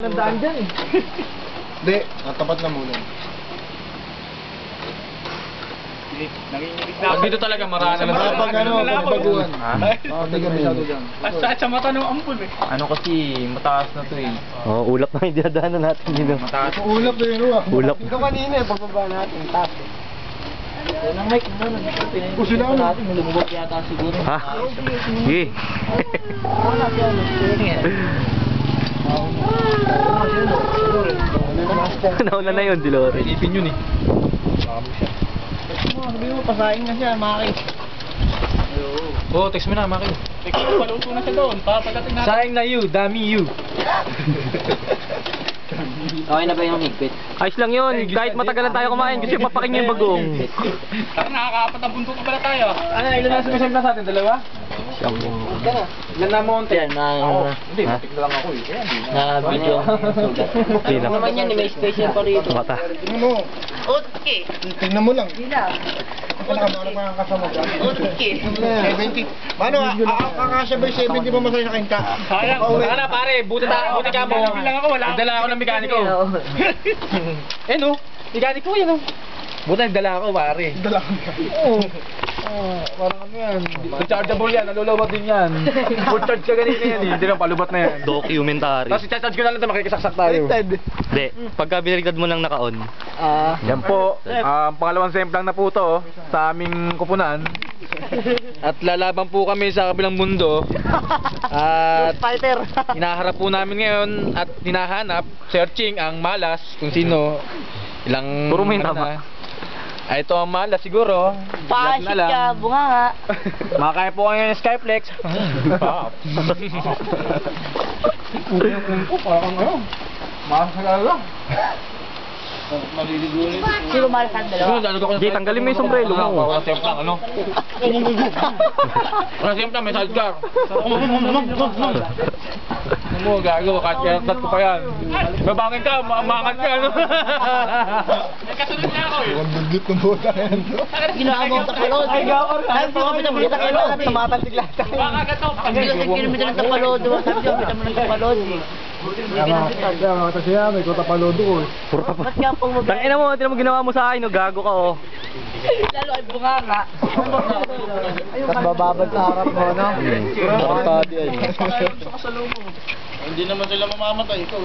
Nandaan dyan eh. Hindi, natapat na muna. Nanginginig na ako. Dito talaga marana lang. Pag ano, pagbaguhan. Hindi ka masyado dyan. Sa mata ng ampul eh. Ano kasi, mataas na to eh. Oo, ulap na yung dinadaanan natin dito. Mataas. Ulap na yun, Ulap. Ito kanina eh, pagbaba natin, taas eh. Yan ang mic, ano, Puso na ako. natin, lumubog yata siguro. Ha? Sige. Nauna na yun, Dilore. Ipin yun eh. Sabi mo, pasahin na siya, Maki. Oo, text mo na, Maki. Paluto na siya doon. Papagating natin. Sayang na you, dami you. Okay na ba yung higpit? Ayos lang yun, kahit matagalan tayo kumain, kasi papaking yung bagong. Parang nakakaapat na bundok pa pala tayo. Ano, ilan na sumisempla sa atin? Dalawa? Siyang Ilan na monte? yan, Hindi, matik na lang ako eh. Kaya hindi na. na video. Hindi na. Naman yan, may special pa rito. Mata. Tingnan mo. Okay. Tingnan mo lang. Hindi na. Nakamarang mga kasama dyan. Okay. 70. Mano, kakasya ba yung 70 pa masaya sa akin ka? Sayang. Saka na pare, buti ka mo. Bilang ako, wala. Nagdala ako ng mekaniko. Eh no, mekaniko yan oh. Buti nagdala ako pare. Dala ko ka. Oo. Parang ano yan. Rechargeable yan, nalulobot din yan. Full charge ka ganito yan eh. Hindi lang palubot na yan. Documentary. Tapos i-charge ko na lang ito, makikisaksak tayo. Hindi, pagka biniligtad mo lang naka-on. Yan po, ang pangalawang semplang na po to sa aming kupunan. At lalaban po kami sa kabilang mundo. At Fighter. hinaharap po namin ngayon at hinahanap, searching ang malas kung sino. Ilang Puro may ano tama. na. Ay, ito ang malas siguro. Black na lang. bunga nga. Makakaya po kayo ng Skyflex. Parang ano, masakala lang. Sino malasan dalawa? Di, tanggalin mo yung sombrero mo. Walang semplang, ano? Walang semplang, may sidecar. Ano mo, gago, kahit tat ko pa yan. Babangin ka, maangat ka, ano? Kasunod na ako eh. Ang budget ng buta yan. Ginawa mo ang tapalod. Ay, gawar. Ay, hindi ko pinabili sa kilo. Tumatantig lahat. Baka gato. Ang kilometer ng tapalod. Sabi ko, kita mo ng tapalod. Kaya kasi yan, may kota palodo ko eh. Ba't ka pong mabili? Tangina mo, tinan mo ginawa mo sa akin, gago ka oh. Lalo ay bunga nga. Tapos bababad sa harap mo, no? Tarantado yan. Hindi naman sila mamamatay. Ikaw,